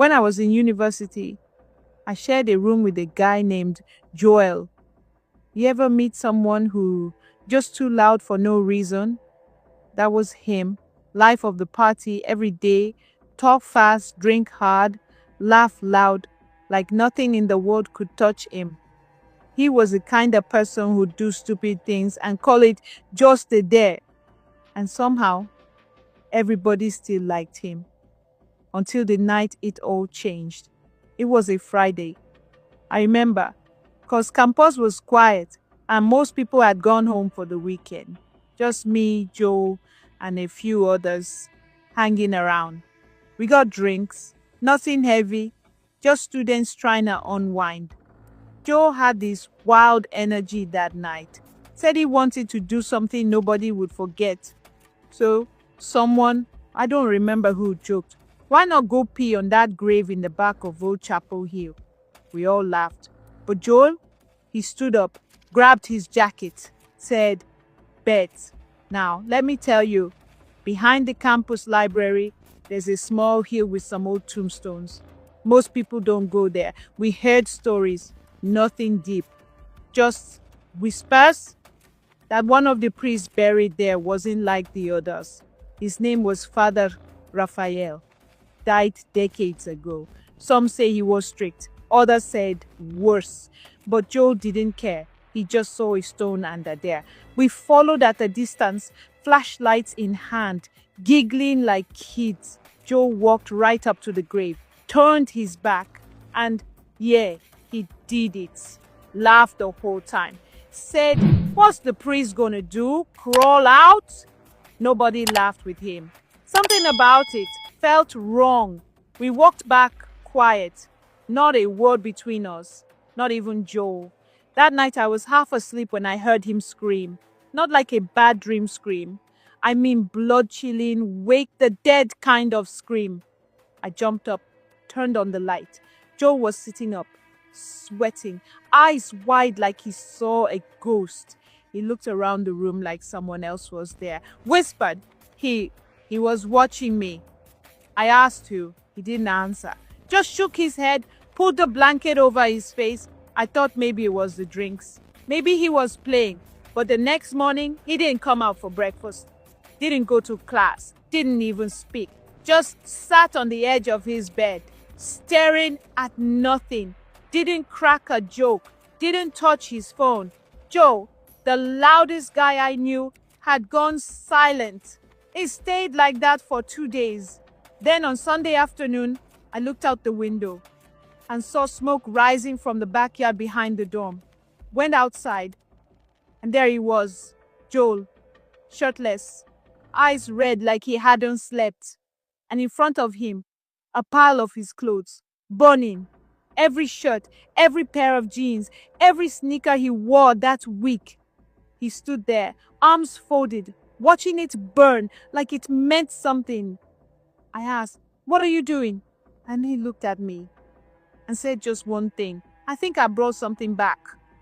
When I was in university, I shared a room with a guy named Joel. You ever meet someone who just too loud for no reason? That was him. Life of the party every day, talk fast, drink hard, laugh loud, like nothing in the world could touch him. He was the kind of person who'd do stupid things and call it just a dare. And somehow, everybody still liked him. Until the night it all changed. It was a Friday. I remember, because campus was quiet and most people had gone home for the weekend. Just me, Joe, and a few others hanging around. We got drinks, nothing heavy, just students trying to unwind. Joe had this wild energy that night. Said he wanted to do something nobody would forget. So, someone, I don't remember who, joked, "Why not go pee on that grave in the back of Old Chapel Hill?" We all laughed. But Joel, he stood up, grabbed his jacket, said, "Bet." Now, let me tell you, behind the campus library, there's a small hill with some old tombstones. Most people don't go there. We heard stories, nothing deep. Just whispers that one of the priests buried there wasn't like the others. His name was Father Raphael. Died decades ago. Some say he was strict. Others said worse. But Joe didn't care. He just saw a stone under there. We followed at a distance, flashlights in hand, giggling like kids. Joe walked right up to the grave, turned his back, and yeah, he did it. Laughed the whole time. Said, "What's the priest gonna do? Crawl out?" Nobody laughed with him. Something about it felt wrong. We walked back quiet. Not a word between us. Not even Joe. That night I was half asleep when I heard him scream. Not like a bad dream scream. I mean blood-chilling, wake the dead kind of scream. I jumped up, turned on the light. Joe was sitting up, sweating, eyes wide like he saw a ghost. He looked around the room like someone else was there. Whispered. He was watching me. I asked who. He didn't answer. Just shook his head, pulled the blanket over his face. I thought maybe it was the drinks. Maybe he was playing. But the next morning, he didn't come out for breakfast. Didn't go to class. Didn't even speak. Just sat on the edge of his bed, staring at nothing. Didn't crack a joke. Didn't touch his phone. Joe, the loudest guy I knew, had gone silent. He stayed like that for 2 days. Then on Sunday afternoon, I looked out the window and saw smoke rising from the backyard behind the dorm. Went outside, and there he was, Joel, shirtless, eyes red like he hadn't slept. And in front of him, a pile of his clothes, burning. Every shirt, every pair of jeans, every sneaker he wore that week. He stood there, arms folded, watching it burn like it meant something. I asked, "What are you doing?" And he looked at me and said just one thing. "I think I brought something back."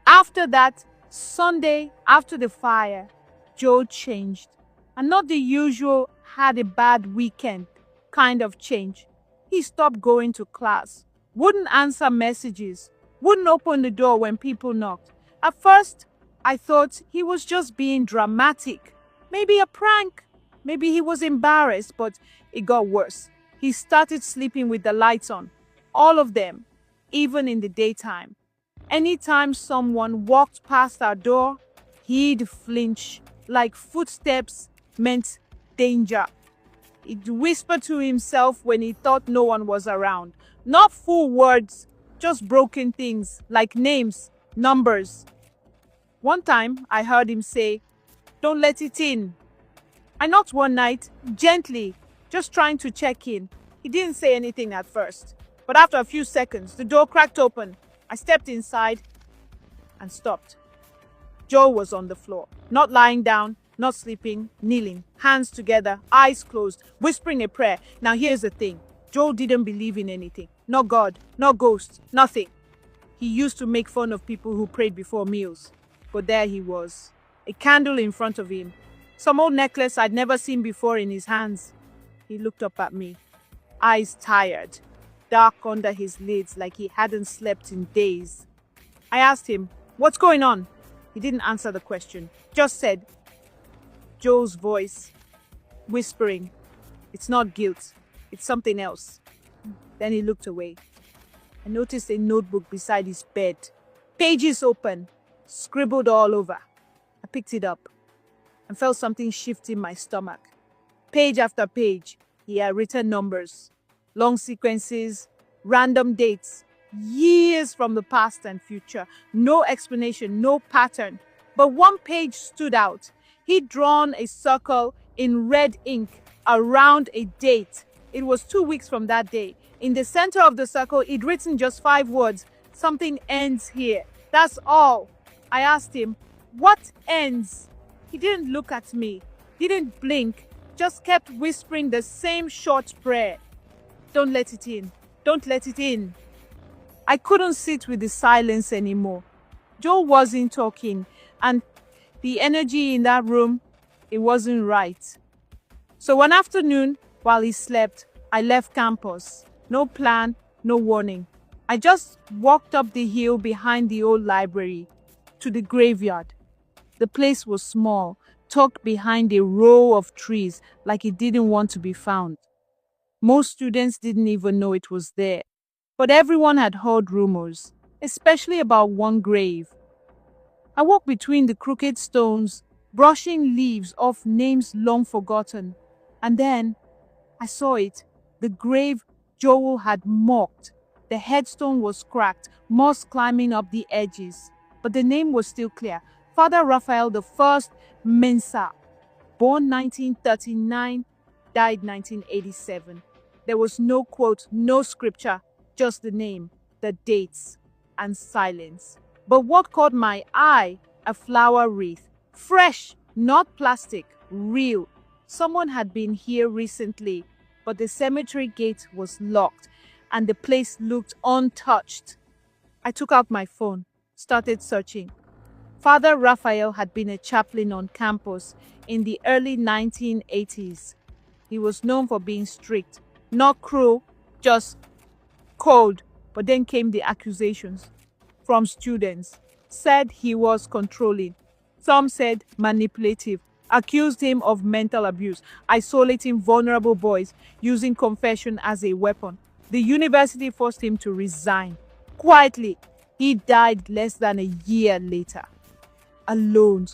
After that, Sunday, after the fire, Joe changed. And not the usual had a bad weekend kind of change. He stopped going to class, wouldn't answer messages, wouldn't open the door when people knocked. At first, I thought he was just being dramatic. Maybe a prank. Maybe he was embarrassed, but it got worse. He started sleeping with the lights on. All of them, even in the daytime. Anytime someone walked past our door, he'd flinch, like footsteps meant danger. He'd whisper to himself when he thought no one was around. Not full words, just broken things, like names, numbers. One time, I heard him say, "Don't let it in." I knocked one night, gently, just trying to check in. He didn't say anything at first, but after a few seconds, the door cracked open. I stepped inside and stopped. Joe was on the floor, not lying down, not sleeping, kneeling, hands together, eyes closed, whispering a prayer. Now here's the thing. Joe didn't believe in anything. Not God, not ghosts, nothing. He used to make fun of people who prayed before meals. But there he was, a candle in front of him, some old necklace I'd never seen before in his hands. He looked up at me, eyes tired. dark under his lids like he hadn't slept in days. I asked him, "What's going on?" He didn't answer the question, just said, Joe's voice, whispering, "It's not guilt, it's something else." Then he looked away. I noticed a notebook beside his bed, pages open, scribbled all over. I picked it up and felt something shift in my stomach. Page after page, he had written numbers, long sequences, random dates, years from the past and future. No explanation, no pattern. But one page stood out. He'd drawn a circle in red ink around a date. It was 2 weeks from that day. In the center of the circle, he'd written just 5 words. "Something ends here." That's all. I asked him, "What ends?" He didn't look at me, didn't blink, just kept whispering the same short prayer. "Don't let it in. Don't let it in." I couldn't sit with the silence anymore. Joe wasn't talking, and the energy in that room, it wasn't right. So one afternoon, while he slept, I left campus. No plan, no warning. I just walked up the hill behind the old library to the graveyard. The place was small, tucked behind a row of trees like it didn't want to be found. Most students didn't even know it was there, but everyone had heard rumors, especially about one grave. I walked between the crooked stones, brushing leaves off names long forgotten, and then I saw it, the grave Joel had mocked. The headstone was cracked, moss climbing up the edges, but the name was still clear. Father Raphael I Mensah, born 1939, died 1987. There was no quote, no scripture, just the name, the dates, and silence. But what caught my eye? A flower wreath. Fresh, not plastic, real. Someone had been here recently, but the cemetery gate was locked and the place looked untouched. I took out my phone, started searching. Father Raphael had been a chaplain on campus in the early 1980s. He was known for being strict, not cruel, just cold. But then came the accusations from students. Said he was controlling. Some said manipulative. Accused him of mental abuse, isolating vulnerable boys, using confession as a weapon. The university forced him to resign. Quietly, he died less than a year later. Alone.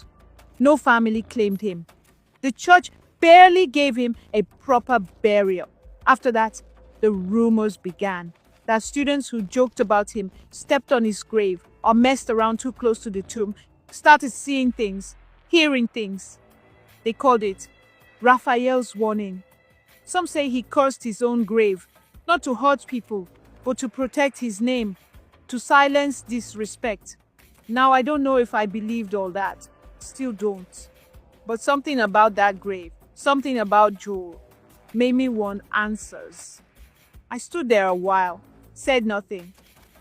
No family claimed him. The church barely gave him a proper burial. After that, the rumors began that students who joked about him, stepped on his grave, or messed around too close to the tomb started seeing things, hearing things. They called it Raphael's warning. Some say he cursed his own grave, not to hurt people, but to protect his name, to silence disrespect. Now I don't know if I believed all that. Still don't. But something about that grave, something about Joel, made me want answers. I stood there a while, said nothing.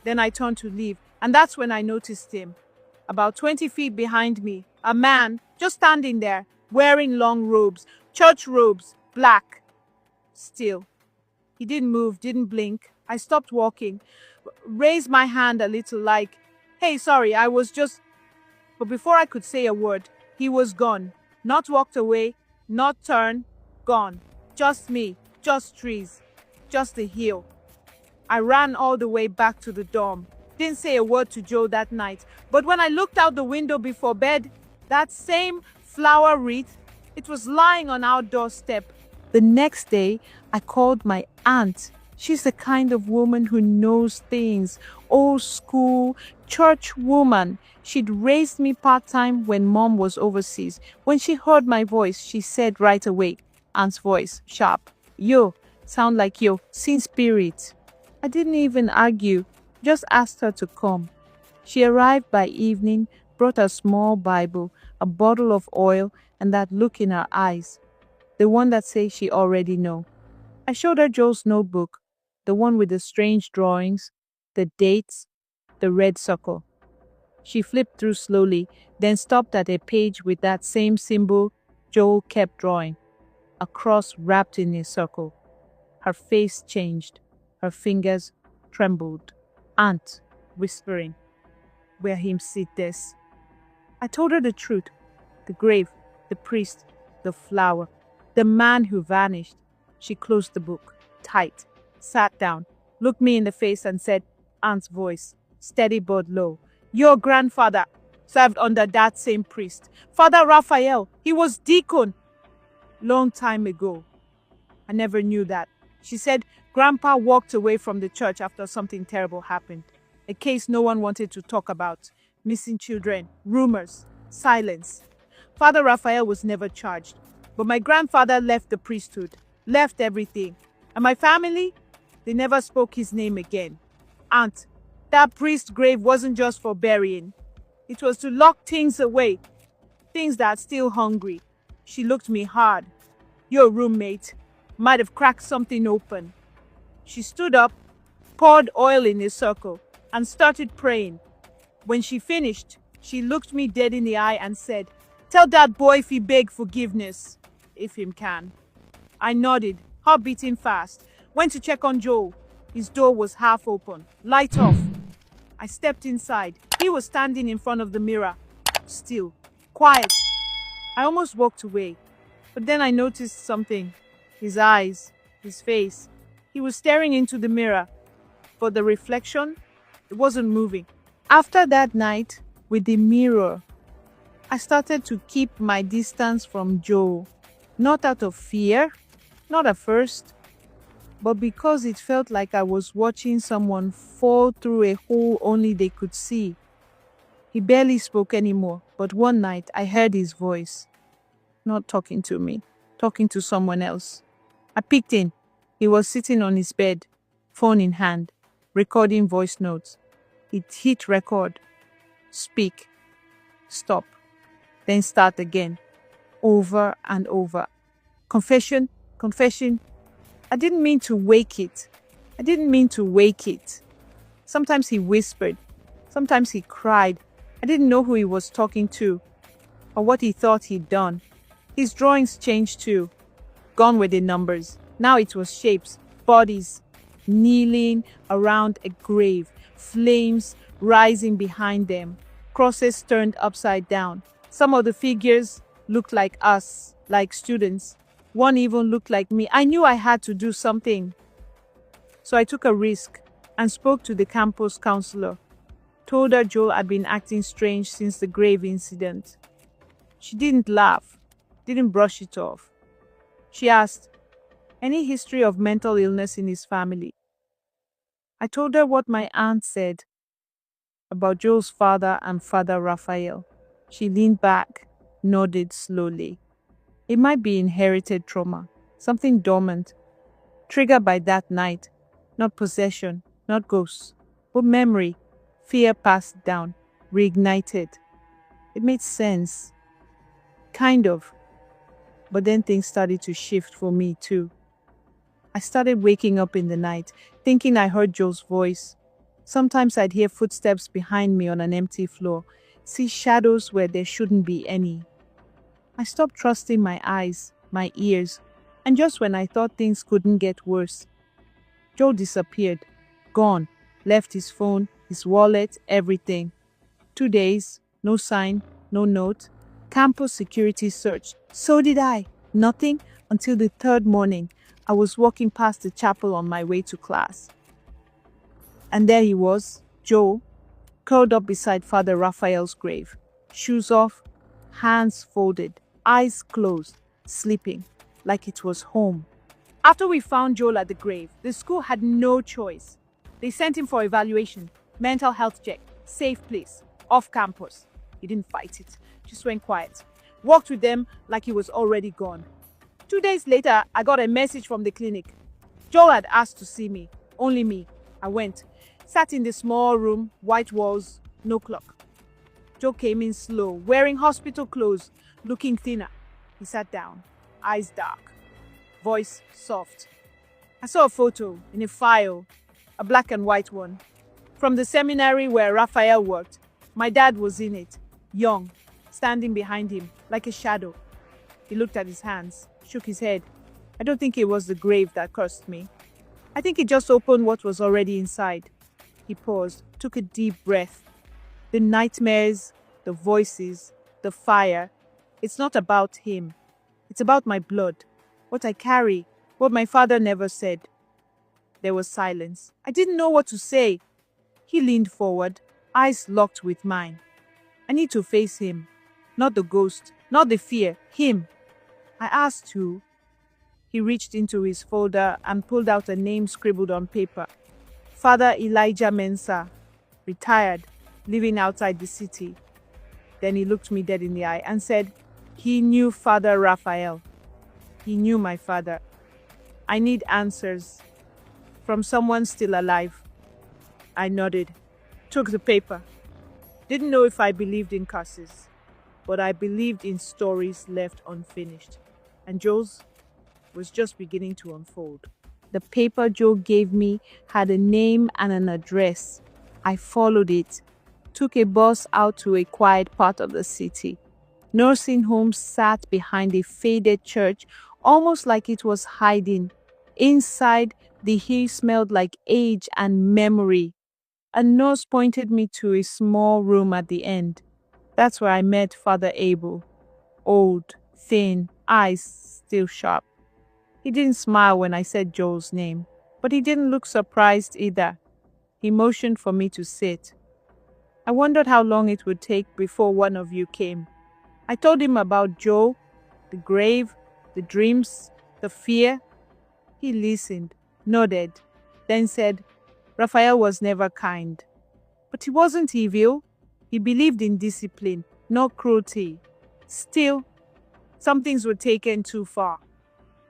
Then I turned to leave, and that's when I noticed him. About 20 feet behind me, a man just standing there, wearing long robes, church robes, black. Still. He didn't move, didn't blink. I stopped walking, raised my hand a little like, "Hey, sorry, I was just..." But before I could say a word, he was gone. Not walked away, not turned, gone. Just me, just trees, just the hill. I ran all the way back to the dorm. Didn't say a word to Joe that night, but when I looked out the window before bed, that same flower wreath, it was lying on our doorstep. The next day, I called my aunt. She's the kind of woman who knows things. Old school, church woman. She'd raised me part-time when mom was overseas. When she heard my voice, she said right away, aunt's voice, sharp, "Yo, sound like yo, seen spirit." I didn't even argue, just asked her to come. She arrived by evening, brought a small Bible, a bottle of oil, and that look in her eyes. The one that says she already know. I showed her Joe's notebook, the one with the strange drawings, the dates, the red circle. She flipped through slowly, then stopped at a page with that same symbol Joel kept drawing, a cross wrapped in a circle. Her face changed. Her fingers trembled. Aunt, whispering, where him sit this. I told her the truth. The grave, the priest, the flower, the man who vanished. She closed the book, tight, sat down, looked me in the face and said, Aunt's voice, steady but low, your grandfather served under that same priest. Father Raphael, he was deacon. Long time ago. I never knew that. She said Grandpa walked away from the church after something terrible happened. A case no one wanted to talk about. Missing children, rumors, silence. Father Raphael was never charged. But my grandfather left the priesthood, left everything. And my family, they never spoke his name again. Aunt, that priest's grave wasn't just for burying. It was to lock things away. Things that are still hungry. She looked me hard. Your roommate might have cracked something open. She stood up, poured oil in a circle, and started praying. When she finished, she looked me dead in the eye and said, tell that boy if he beg forgiveness, if him can. I nodded, heart beating fast, went to check on Joe. His door was half open, light off. I stepped inside. He was standing in front of the mirror, still, quiet. I almost walked away, but then I noticed something. His eyes, his face. He was staring into the mirror, but the reflection, it wasn't moving. After that night, with the mirror, I started to keep my distance from Joe. Not out of fear, not at first, but because it felt like I was watching someone fall through a hole only they could see. He barely spoke anymore, but one night I heard his voice. Not talking to me, talking to someone else. I peeked in. He was sitting on his bed, phone in hand, recording voice notes. It hit record. Speak. Stop. Then start again. Over and over. Confession, confession. I didn't mean to wake it. I didn't mean to wake it. Sometimes he whispered. Sometimes he cried. I didn't know who he was talking to or what he thought he'd done. His drawings changed too. Gone were the numbers. Now it was shapes, bodies, kneeling around a grave, flames rising behind them, crosses turned upside down. Some of the figures looked like us, like students. One even looked like me. I knew I had to do something. So I took a risk and spoke to the campus counselor. Told her Joel had been acting strange since the grave incident. She didn't laugh, didn't brush it off. She asked, any history of mental illness in his family? I told her what my aunt said about Joel's father and Father Raphael. She leaned back, nodded slowly. It might be inherited trauma, something dormant, triggered by that night. Not possession, not ghosts, but memory, fear passed down, reignited. It made sense. Kind of. But then things started to shift for me too. I started waking up in the night, thinking I heard Joe's voice. Sometimes I'd hear footsteps behind me on an empty floor, see shadows where there shouldn't be any. I stopped trusting my eyes, my ears, and just when I thought things couldn't get worse, Joe disappeared, gone, left his phone, his wallet, everything. 2 days, no sign, no note. Campus security searched. So did I. Nothing until the third morning. I was walking past the chapel on my way to class. And there he was, Joe, curled up beside Father Raphael's grave. Shoes off, hands folded, eyes closed, sleeping, like it was home. After we found Joel at the grave, the school had no choice. They sent him for evaluation, mental health check, safe place, off campus. He didn't fight it, just went quiet. Walked with them like he was already gone. 2 days later, I got a message from the clinic. Joel had asked to see me, only me. I went, sat in the small room, white walls, no clock. Joe came in slow, wearing hospital clothes, looking thinner. He sat down, eyes dark, voice soft. I saw a photo in a file, a black and white one, from the seminary where Raphael worked. My dad was in it, young, standing behind him, like a shadow. He looked at his hands, shook his head. I don't think it was the grave that cursed me. I think he just opened what was already inside. He paused, took a deep breath. The nightmares, the voices, the fire. It's not about him. It's about my blood. What I carry. What my father never said. There was silence. I didn't know what to say. He leaned forward, eyes locked with mine. I need to face him. Not the ghost, not the fear, him. I asked who. He reached into his folder and pulled out a name scribbled on paper. Father Elijah Mensah, retired, living outside the city. Then he looked me dead in the eye and said, he knew Father Raphael. He knew my father. I need answers. From someone still alive. I nodded, took the paper. Didn't know if I believed in curses, but I believed in stories left unfinished. And Joe's was just beginning to unfold. The paper Joe gave me had a name and an address. I followed it, took a bus out to a quiet part of the city. Nursing homes sat behind a faded church, almost like it was hiding. Inside, the air smelled like age and memory. A nurse pointed me to a small room at the end. That's where I met Father Abel. Old, thin, eyes still sharp. He didn't smile when I said Joel's name, but he didn't look surprised either. He motioned for me to sit. I wondered how long it would take before one of you came. I told him about Joe, the grave, the dreams, the fear. He listened, nodded, then said, Raphael was never kind. But he wasn't evil. He believed in discipline, not cruelty. Still, some things were taken too far.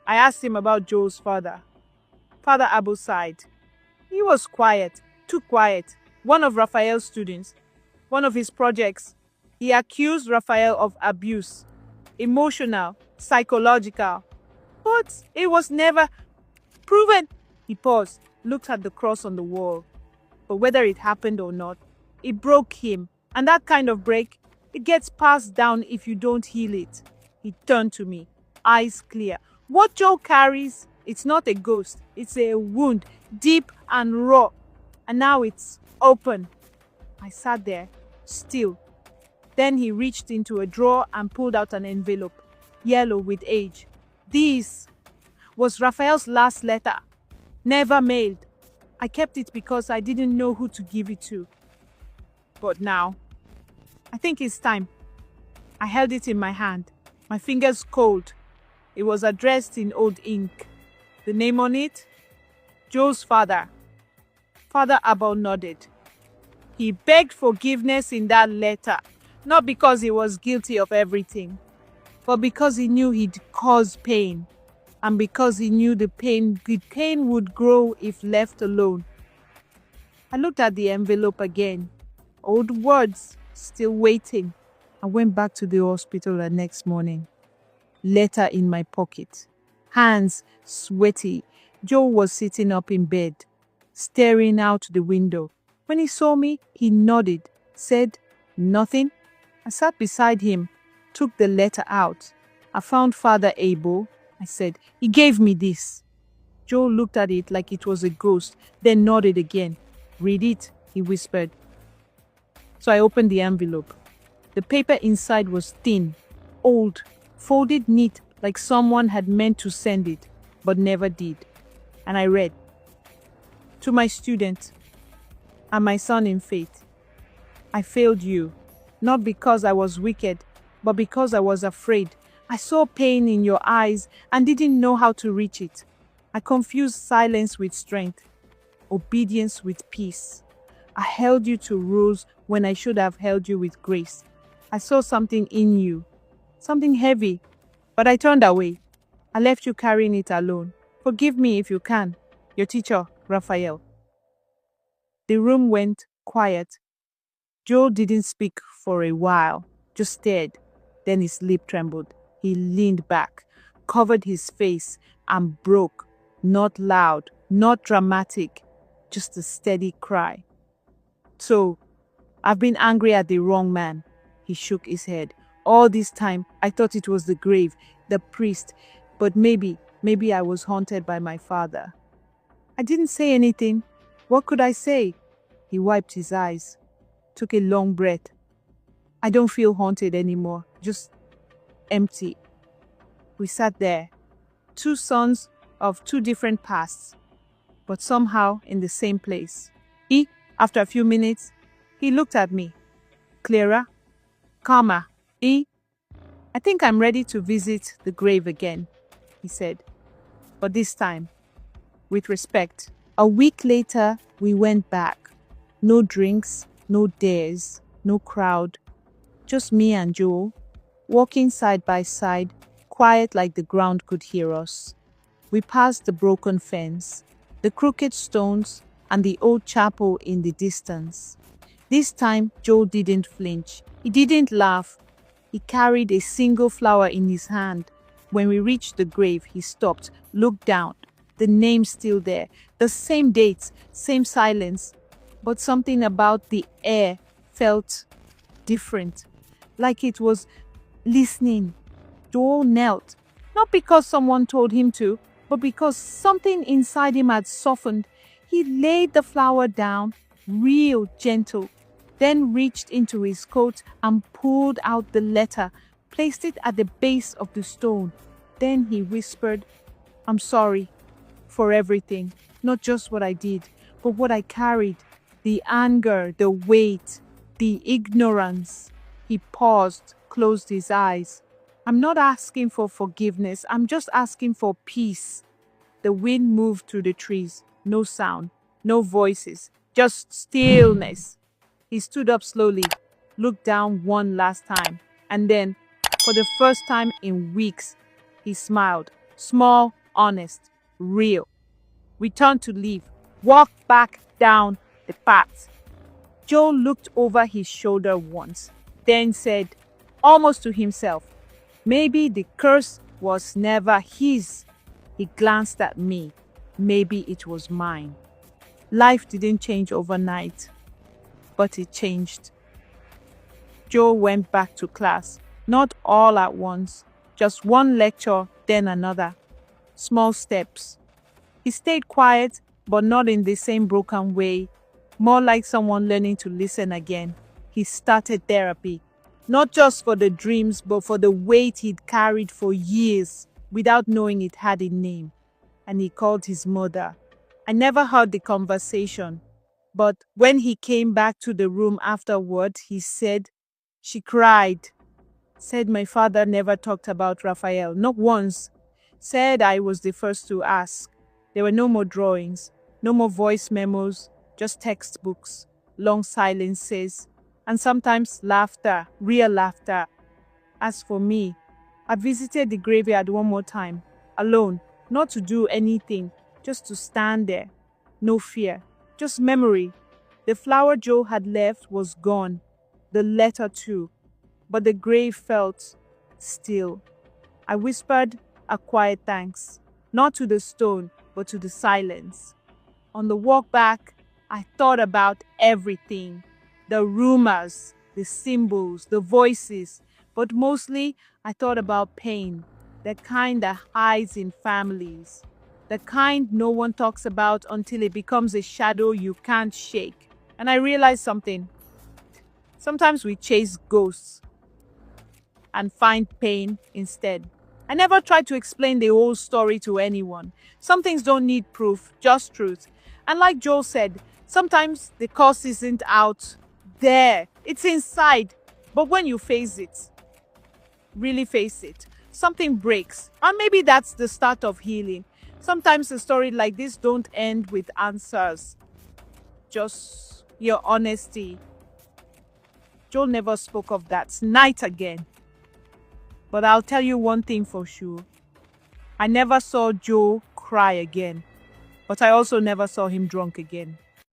I asked him about Joe's father, Father Aboside. He was quiet, too quiet. One of Raphael's students, one of his projects. He accused Raphael of abuse, emotional, psychological. But it was never proven. He paused, looked at the cross on the wall. But whether it happened or not, it broke him. And that kind of break, it gets passed down if you don't heal it. He turned to me, eyes clear. What Joe carries, it's not a ghost. It's a wound, deep and raw. And now it's open. I sat there, still. Then he reached into a drawer and pulled out an envelope, yellow with age. This was Raphael's last letter, never mailed. I kept it because I didn't know who to give it to. But now, I think it's time. I held it in my hand, my fingers cold. It was addressed in old ink. The name on it? Joe's father. Father Abel nodded. He begged forgiveness in that letter, not because he was guilty of everything, but because he knew he'd caused pain, and because he knew the pain would grow if left alone. I looked at the envelope again. Old words, still waiting. I went back to the hospital the next morning. Letter in my pocket. Hands sweaty. Joe was sitting up in bed, staring out the window. When he saw me, he nodded, said, nothing. I sat beside him, took the letter out. I found Father Abel. I said, he gave me this. Joe looked at it like it was a ghost, then nodded again. Read it, he whispered. So I opened the envelope. The paper inside was thin, old, folded neat like someone had meant to send it, but never did. And I read, to my student and my son in faith, I failed you, not because I was wicked, but because I was afraid. I saw pain in your eyes and didn't know how to reach it. I confused silence with strength, obedience with peace. I held you to rules when I should have held you with grace. I saw something in you, something heavy, but I turned away. I left you carrying it alone. Forgive me if you can. Your teacher, Raphael. The room went quiet. Joe didn't speak for a while, just stared. Then his lip trembled. He leaned back, covered his face, and broke. Not loud, not dramatic, just a steady cry. So, I've been angry at the wrong man. He shook his head. All this time, I thought it was the grave, the priest, but maybe I was haunted by my father. I didn't say anything. What could I say? He wiped his eyes, took a long breath. I don't feel haunted anymore, just empty. We sat there, two sons of two different pasts, but somehow in the same place. After a few minutes, he looked at me. Clearer, calmer. I think I'm ready to visit the grave again, he said. But this time, with respect. A week later, we went back. No drinks, no dares, no crowd. Just me and Joe, walking side by side, quiet like the ground could hear us. We passed the broken fence, the crooked stones, and the old chapel in the distance. This time, Joe didn't flinch. He didn't laugh. He carried a single flower in his hand. When we reached the grave, he stopped, looked down. The name still there, the same dates, same silence, but something about the air felt different, like it was listening. Joel knelt, not because someone told him to, but because something inside him had softened. He laid the flower down, real gentle, then reached into his coat and pulled out the letter, placed it at the base of the stone. Then he whispered, "I'm sorry for everything, not just what I did, but what I carried, the anger, the weight, the ignorance." He paused, closed his eyes. "I'm not asking for forgiveness, I'm just asking for peace." The wind moved through the trees, no sound, no voices, just stillness. He stood up slowly, looked down one last time, and then, for the first time in weeks, he smiled, small, honest, real. We turned to leave, walked back down the path. Joe looked over his shoulder once, then said, almost to himself, "Maybe the curse was never his." He glanced at me. Maybe it was mine. Life didn't change overnight, but it changed. Joe went back to class, not all at once, just one lecture, then another. Small steps. He stayed quiet, but not in the same broken way, more like someone learning to listen again. He started therapy, not just for the dreams, but for the weight he'd carried for years without knowing it had a name. And he called his mother. I never heard the conversation, but when he came back to the room afterward, he said, she cried, said my father never talked about Raphael, not once, said I was the first to ask. There were no more drawings, no more voice memos, just textbooks, long silences, and sometimes laughter, real laughter. As for me, I visited the graveyard one more time, alone, not to do anything, just to stand there. No fear, just memory. The flower Joe had left was gone, the letter too, but the grave felt still. I whispered a quiet thanks, not to the stone, but to the silence. On the walk back, I thought about everything, the rumors, the symbols, the voices, but mostly I thought about pain, the kind that hides in families, the kind no one talks about until it becomes a shadow you can't shake. And I realized something. Sometimes we chase ghosts and find pain instead. I never tried to explain the whole story to anyone. Some things don't need proof, just truth. And like Joel said, sometimes the cause isn't out there, it's inside. But when you face it, really face it, something breaks. And maybe that's the start of healing. Sometimes a story like this don't end with answers, just your honesty. Joel never spoke of that night again. But I'll tell you one thing for sure. I never saw Joe cry again, but I also never saw him drunk again.